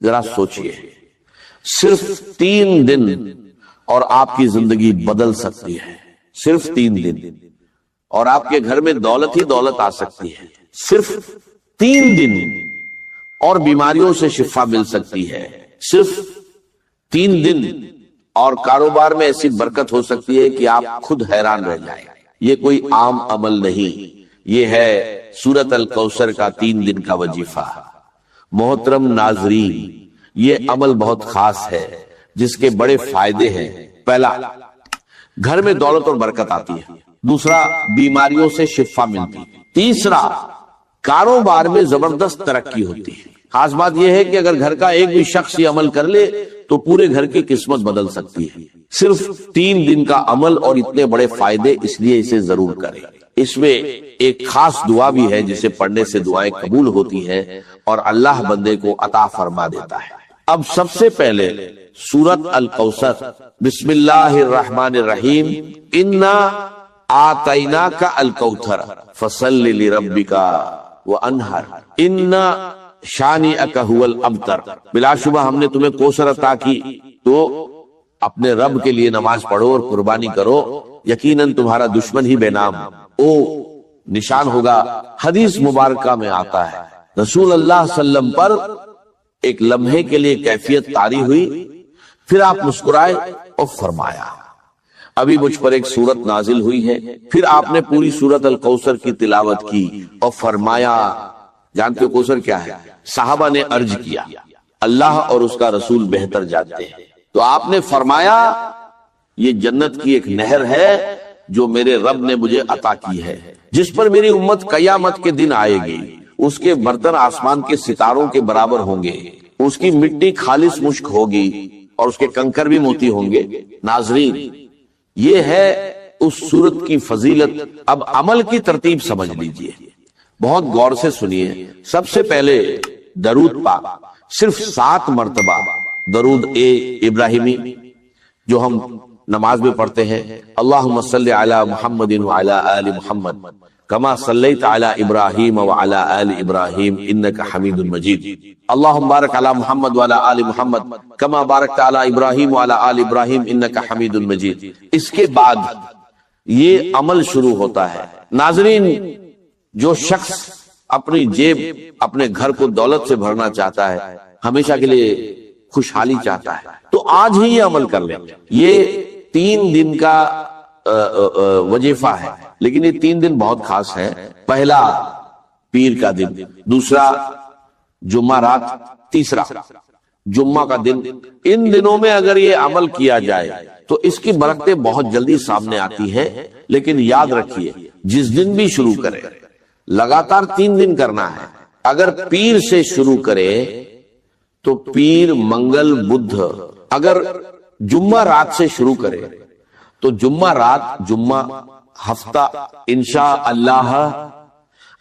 ذرا سوچئے، صرف 3 دن اور آپ کی زندگی بدل سکتی ہے، صرف 3 دن، اور آپ کے گھر میں دولت ہی دولت آ سکتی ہے، صرف 3 دن، اور بیماریوں سے شفا مل سکتی ہے، صرف 3 دن، اور کاروبار میں ایسی برکت ہو سکتی ہے کہ آپ خود حیران رہ جائیں۔ یہ کوئی عام عمل نہیں، یہ ہے سورۃ الکوثر کا 3 دن کا وظیفہ۔ محترم ناظرین، یہ عمل بہت خاص ہے جس کے بڑے فائدے ہیں۔ پہلا، گھر میں دولت اور برکت آتی ہے۔ دوسرا، بیماریوں سے شفا ملتی ہے۔ تیسرا، کاروبار میں زبردست ترقی ہوتی ہے۔ خاص بات یہ ہے کہ اگر گھر کا ایک بھی شخص یہ عمل کر لے تو پورے گھر کی قسمت بدل سکتی ہے۔ صرف 3 دن کا عمل اور اتنے بڑے فائدے، اس لیے اسے ضرور کریں۔ اس میں ایک خاص دعا بھی ہے جسے پڑھنے سے دعائیں قبول ہوتی ہیں اور اللہ بندے کو عطا فرما دیتا ہے۔ اب سب سے پہلے سورۃ الکوثر، بسم اللہ الرحمن الرحیم، انا آتیناک الکوثر فصل لربک وانحر ان شانئک هو الابتر۔ بلا شبہ ہم نے تمہیں کوثر عطا کی، تو اپنے رب کے لیے نماز پڑھو اور قربانی کرو، یقیناً تمہارا دشمن ہی بے نام او نشان ہوگا۔ حدیث مبارکہ میں آتا ہے رسول اللہ صلی اللہ علیہ وسلم پر ایک لمحے کے لیے کیفیت طاری ہوئی، پھر آپ مسکرائے اور فرمایا ابھی مجھ پر ایک سورت نازل ہوئی ہے۔ پھر آپ نے پوری سورت الکوثر کی تلاوت کی اور فرمایا، جانتے ہو کوثر کیا ہے؟ صحابہ نے عرض کیا اللہ اور اس کا رسول بہتر جانتے ہیں۔ تو آپ نے فرمایا یہ جنت کی ایک نہر ہے جو میرے رب نے مجھے عطا کی ہے، جس پر میری امت قیامت کے دن آئے گی، اس کے برتن آسمان کے ستاروں کے برابر ہوں گے، اس کی مٹی خالص مشک ہوگی اور اس کے کنکر بھی موتی ہوں گے۔ ناظرین، یہ ہے اس سورت کی فضیلت۔ اب عمل کی ترتیب سمجھ لیجئے، بہت غور سے سنیے۔ سب سے پہلے درود پاک، صرف 7 مرتبہ درود ابراہیمی جو ہم نماز میں پڑھتے ہیں، اللہم صلی علی محمد وعلی آل محمد کما صلیت علی ابراہیم وعلی آل ابراہیم انک حمید مجید، اللہم بارک علی محمد وعلی آل محمد کما بارکت علی ابراہیم وعلی آل ابراہیم انک حمید مجید۔ اس کے بعد یہ عمل شروع ہوتا ہے۔ ناظرین، جو شخص اپنی جیب، اپنے گھر کو دولت سے بھرنا چاہتا ہے، ہمیشہ کے لیے خوشحالی چاہتا ہے، تو آج ہی یہ عمل کر لیں۔ یہ 3 دن کا وظیفہ ہے، لیکن یہ 3 دن بہت خاص ہے۔ پہلا پیر کا دن، دوسرا جمعہ رات، تیسرا جمعہ کا دن۔ ان دنوں میں اگر یہ عمل کیا جائے تو اس کی برکتیں بہت جلدی سامنے آتی ہیں۔ لیکن یاد رکھیے، جس دن بھی شروع کرے، لگاتار 3 دن کرنا ہے۔ اگر پیر سے شروع کرے تو پیر، منگل، بدھ۔ اگر جمعہ رات سے شروع کرے تو جمعہ رات، جمعہ، ہفتہ، انشاءاللہ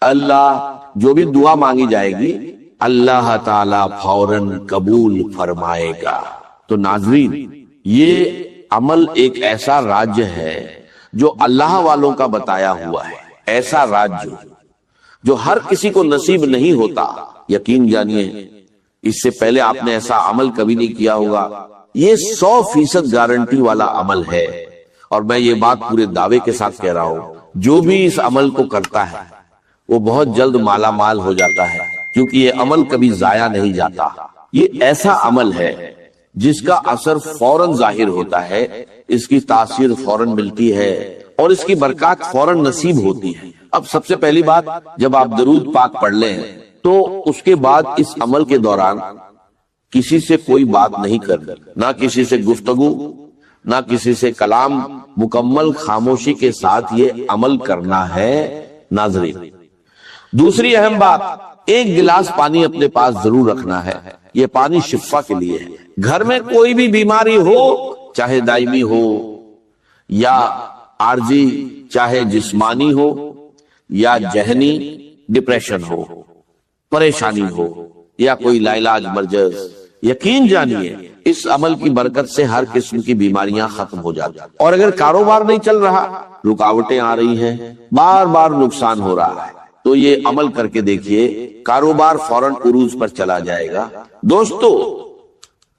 اللہ جو بھی دعا مانگی جائے گی اللہ تعالی فوراً قبول فرمائے گا۔ تو ناظرین، یہ عمل ایک ایسا راج ہے جو اللہ والوں کا بتایا ہوا ہے، ایسا راج جو ہر کسی کو نصیب نہیں ہوتا۔ یقین جانیے، اس سے پہلے آپ نے ایسا عمل کبھی نہیں کیا ہوگا۔ یہ 100% گارنٹی والا عمل ہے، اور میں یہ بات پورے دعوے کے ساتھ کہہ رہا ہوں، جو بھی اس عمل کو کرتا ہے وہ بہت جلد مالا مال ہو جاتا ہے، کیونکہ یہ عمل کبھی ضائع نہیں جاتا۔ یہ ایسا عمل ہے جس کا اثر فوراً ظاہر ہوتا ہے، اس کی تاثیر فوراً ملتی ہے اور اس کی برکات فوراً نصیب ہوتی ہے۔ اب سب سے پہلی بات، جب آپ درود پاک پڑھ لیں تو اس کے بعد اس عمل کے دوران کسی سے کوئی بات نہیں کرنی، نہ کسی سے گفتگو، نہ کسی سے کلام، مکمل خاموشی کے ساتھ یہ عمل کرنا ہے۔ ناظرین، دوسری اہم بات، 1 گلاس پانی اپنے پاس ضرور رکھنا ہے۔ یہ پانی شفا کے لیے ہے۔ گھر میں کوئی بھی بیماری ہو، چاہے دائمی ہو یا عارضی، چاہے جسمانی ہو یا ذہنی، ڈپریشن ہو، پریشانی ہو یا کوئی لاعلاج مرض، یقین جانیے اس عمل کی برکت سے ہر قسم کی بیماریاں ختم ہو جاتی ہیں۔ اور اگر کاروبار نہیں چل رہا، رکاوٹیں آ رہی ہیں، بار بار نقصان ہو رہا ہے، تو یہ عمل کر کے دیکھیے، کاروبار فوراً عروج پر چلا جائے گا۔ دوستو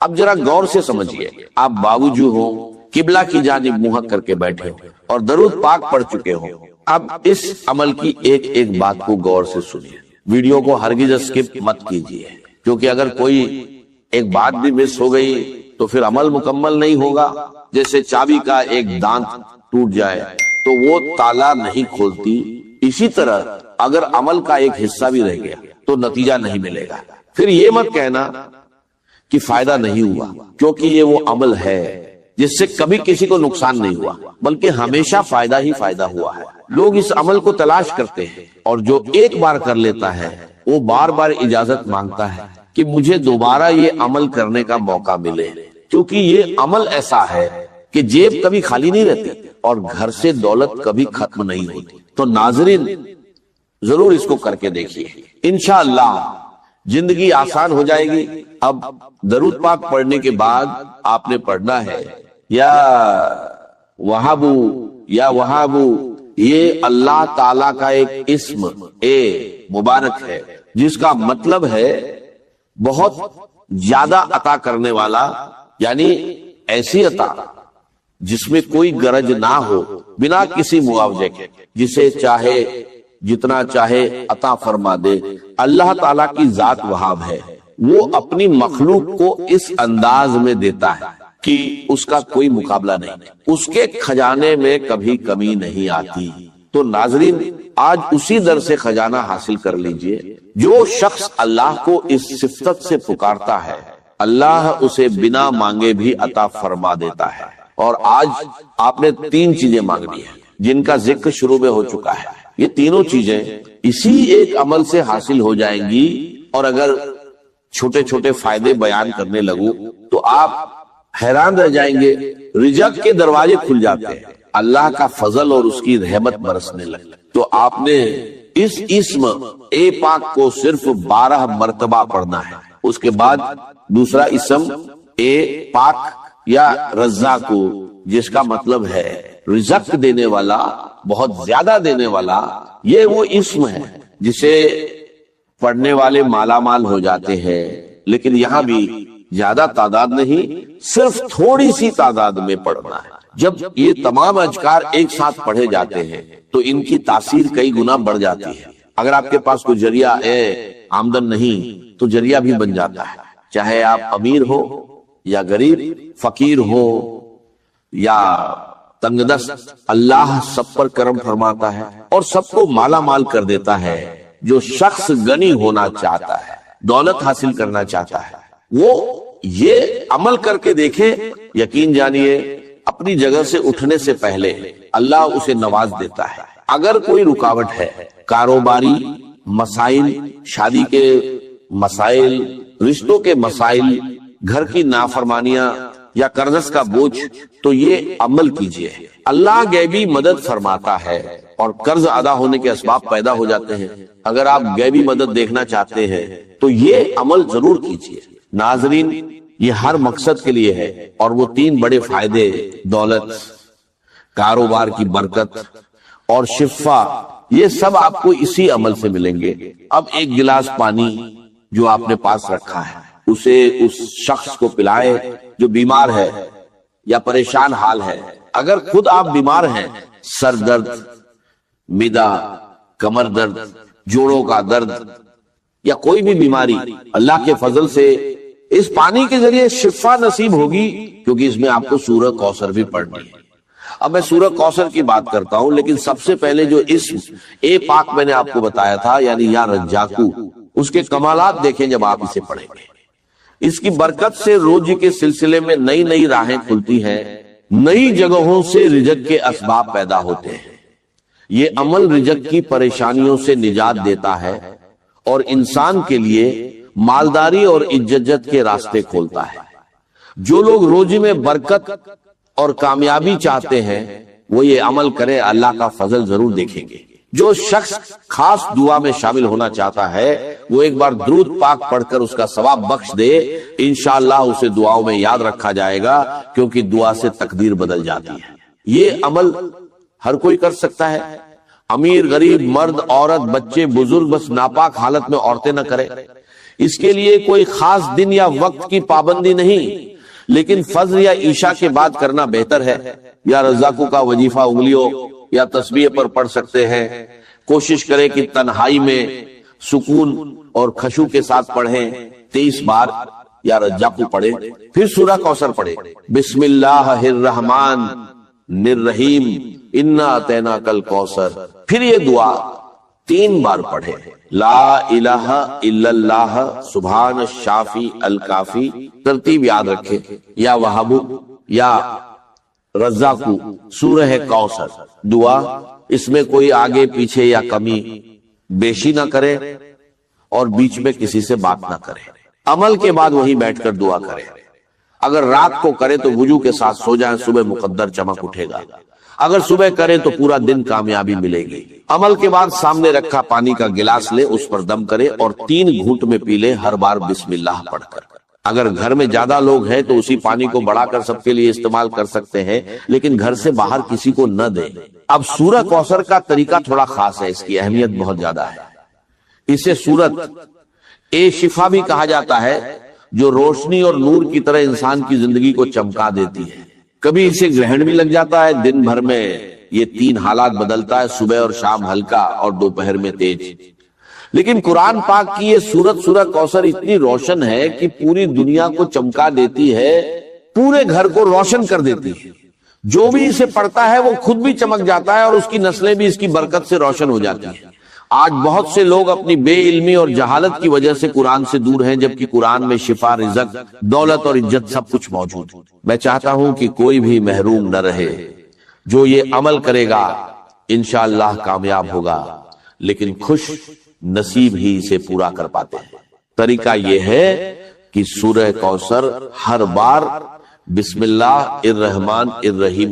اب ذرا غور سے سمجھیے، آپ باوجو ہو، قبلہ کی جانب منہ کر کے بیٹھے ہو اور درود پاک پڑھ چکے ہو، اب اس عمل کی ایک ایک بات کو غور سے سنیے، ویڈیو کو ہرگز اسکپ مت کیجیے، کیونکہ اگر کوئی ایک بات بھی مس ہو گئی تو پھر عمل مکمل نہیں ہوگا۔ جیسے چابی کا ایک دانت ٹوٹ جائے تو وہ تالا نہیں کھولتی، اسی طرح اگر عمل کا ایک حصہ بھی رہ گیا تو نتیجہ نہیں ملے گا۔ پھر یہ مت کہنا کہ فائدہ نہیں ہوا، کیونکہ یہ وہ عمل ہے جس سے کبھی کسی کو نقصان نہیں ہوا، بلکہ ہمیشہ فائدہ ہی فائدہ ہوا ہے۔ لوگ اس عمل کو تلاش کرتے ہیں، اور جو ایک بار کر لیتا ہے وہ بار بار اجازت مانگتا ہے کہ مجھے دوبارہ یہ عمل کرنے کا موقع ملے، کیونکہ یہ عمل ایسا ہے کہ جیب کبھی خالی نہیں رہتی اور گھر سے دولت کبھی ختم نہیں ہوتی۔ تو ناظرین ضرور اس کو کر کے دیکھیے، انشاءاللہ زندگی آسان ہو جائے گی۔ اب درود پاک پڑھنے کے بعد آپ نے پڑھنا ہے یا وہابو یا وہابو، یہ اللہ تعالی کا ایک اسم مبارک ہے جس کا مطلب ہے بہت زیادہ عطا کرنے والا، یعنی ایسی عطا جس میں کوئی غرض نہ ہو، بنا کسی معاوضے کے، جسے چاہے جتنا چاہے عطا فرما دے۔ اللہ تعالیٰ کی ذات وہاب ہے، وہ اپنی مخلوق کو اس انداز میں دیتا ہے کہ اس کا کوئی مقابلہ نہیں، اس کے خزانے میں کبھی کمی نہیں آتی۔ تو ناظرین آج اسی در سے خزانہ حاصل کر لیجئے۔ جو شخص اللہ کو اس صفت سے پکارتا ہے، اللہ اسے بنا مانگے بھی عطا فرما دیتا ہے۔ اور آج آپ نے 3 چیزیں مانگنی ہیں جن کا ذکر شروع میں ہو چکا ہے، یہ تینوں چیزیں اسی ایک عمل سے حاصل ہو جائیں گی، اور اگر چھوٹے چھوٹے فائدے بیان کرنے لگوں تو آپ حیران رہ جائیں گے۔ رزق کے دروازے کھل جاتے ہیں، اللہ کا فضل اور اس کی رحمت برسنے لگتی۔ تو آپ نے اس اسم اے پاک کو صرف 12 مرتبہ پڑھنا ہے۔ اس کے بعد دوسرا اسم اے پاک یا رزاق، جس کا مطلب ہے رزق دینے والا، بہت زیادہ دینے والا۔ یہ وہ اسم ہے جسے پڑھنے والے مالا مال ہو جاتے ہیں، لیکن یہاں بھی زیادہ تعداد نہیں، صرف تھوڑی سی تعداد میں پڑھنا ہے۔ جب یہ تمام اذکار ایک ساتھ پڑھے جاتے ہیں تو ان کی تاثیر کئی گنا بڑھ جاتی ہے۔ اگر آپ کے پاس کوئی ذریعہ آمدن نہیں تو ذریعہ بھی بن جاتا ہے، چاہے آپ امیر ہو یا غریب، فقیر ہو یا تنگ دست، اللہ سب پر کرم فرماتا ہے اور سب کو مالا مال کر دیتا ہے۔ جو شخص غنی ہونا چاہتا ہے، دولت حاصل کرنا چاہتا ہے، وہ یہ عمل کر کے دیکھے، یقین جانیے اپنی جگہ سے اٹھنے سے پہلے اللہ اسے نواز دیتا ہے۔ اگر کوئی رکاوٹ ہے، کاروباری مسائل، شادی کے مسائل، رشتوں کے مسائل، گھر کی نافرمانیاں یا قرض کا بوجھ، تو یہ عمل کیجئے۔ اللہ غیبی مدد فرماتا ہے اور قرض ادا ہونے کے اسباب پیدا ہو جاتے ہیں۔ اگر آپ غیبی مدد دیکھنا چاہتے ہیں تو یہ عمل ضرور کیجئے۔ ناظرین یہ ہر مقصد کے لیے ہے، اور وہ 3 بڑے فائدے، دولت، کاروبار کی برکت اور شفا، یہ سب آپ کو اسی عمل سے ملیں گے۔ اب ایک گلاس پانی جو آپ نے پاس رکھا ہے، اسے اس شخص کو پلائے جو بیمار ہے یا پریشان حال ہے۔ اگر خود آپ بیمار ہیں، سر درد، معدہ، کمر درد، جوڑوں کا درد یا کوئی بھی بیماری، اللہ کے فضل سے اس پانی کے ذریعے شفا نصیب ہوگی، کیونکہ اس میں آپ کو سورہ کوثر بھی پڑھنی ہے۔ اب میں سورہ کوثر کی بات کرتا ہوں، لیکن سب سے پہلے جو اسم اے پاک میں نے آپ کو بتایا تھا، یعنی یا رزاقو، اس کے کمالات دیکھیں جب آپ اسے پڑھیں گے۔ اس کی برکت سے روزی کے سلسلے میں نئی نئی راہیں کھلتی ہیں، نئی جگہوں سے رزق کے اسباب پیدا ہوتے ہیں۔ یہ عمل رزق کی پریشانیوں سے نجات دیتا ہے اور انسان کے لیے مالداری اور عزت کے راستے کھولتا ہے۔ جو لوگ روزی میں برکت اور کامیابی چاہتے ہیں وہ یہ عمل کرے، اللہ کا فضل ضرور دیکھیں گے۔ جو شخص خاص دعا میں شامل ہونا چاہتا ہے وہ ایک بار درود پاک پڑھ کر اس کا ثواب بخش دے، انشاءاللہ اسے دعاؤں میں یاد رکھا جائے گا، کیونکہ دعا سے تقدیر بدل جاتی ہے۔ یہ عمل ہر کوئی کر سکتا ہے۔ امیر غریب مرد عورت بچے بزرگ بس ناپاک حالت میں عورتیں نہ کرے. اس کے لیے کوئی خاص دن یا وقت کی پابندی نہیں، لیکن فجر یا عشاء کے بعد کرنا بہتر ہے. یا رزاقوں کا وظیفہ انگلیوں یا تسبیح پر پڑھ سکتے ہیں. کوشش کریں کہ تنہائی میں سکون اور خشوع کے ساتھ پڑھیں. 23 بار یا رزاقوں پڑھیں. پھر سورہ کوثر پڑھیں. بسم اللہ الرحمن الرحیم انا اعطیناک الکوثر. پھر یہ دعا 3 بار پڑھیں. لا الہ الا اللہ سبحان الشافی الکافی. ترتیب یاد رکھیں، یا وہاب یا رزاق. سورہ کوثر دعا، اس میں کوئی آگے پیچھے یا کمی بیشی نہ کرے اور بیچ میں کسی سے بات نہ کرے. عمل کے بعد وہیں بیٹھ کر دعا کرے. اگر رات کو کرے تو وضو کے ساتھ سو جائیں، صبح مقدر چمک اٹھے گا. اگر صبح کریں تو پورا دن کامیابی ملے گی. عمل کے بعد سامنے رکھا پانی کا گلاس لے، اس پر دم کرے اور 3 گھونٹ میں پی لے، ہر بار بسم اللہ پڑھ کر. اگر گھر میں زیادہ لوگ ہیں تو اسی پانی کو بڑھا کر سب کے لیے استعمال کر سکتے ہیں، لیکن گھر سے باہر کسی کو نہ دیں. اب سورہ کوثر کا طریقہ تھوڑا خاص ہے، اس کی اہمیت بہت زیادہ ہے. اسے سورت شفا بھی کہا جاتا ہے، جو روشنی اور نور کی طرح انسان کی زندگی کو چمکا دیتی ہے. کبھی اسے گرہن بھی لگ جاتا ہے. دن بھر میں یہ 3 حالات بدلتا ہے، صبح اور شام ہلکا اور دوپہر میں تیز. لیکن قرآن پاک کی یہ سورت سورہ کوثر اتنی روشن ہے کہ پوری دنیا کو چمکا دیتی ہے، پورے گھر کو روشن کر دیتی ہے. جو بھی اسے پڑھتا ہے وہ خود بھی چمک جاتا ہے اور اس کی نسلیں بھی اس کی برکت سے روشن ہو جاتی ہیں. آج بہت سے لوگ اپنی بے علمی اور جہالت کی وجہ سے قرآن سے دور ہیں، جبکہ قرآن میں شفا، رزق، دولت اور عزت سب کچھ موجود ہے. میں چاہتا ہوں کہ کوئی بھی محروم نہ رہے. جو یہ عمل کرے گا انشاءاللہ کامیاب ہوگا، لیکن خوش نصیب ہی اسے پورا کر پاتے ہیں. طریقہ یہ ہے کہ سورہ کوثر ہر بار بسم اللہ الرحمن الرحیم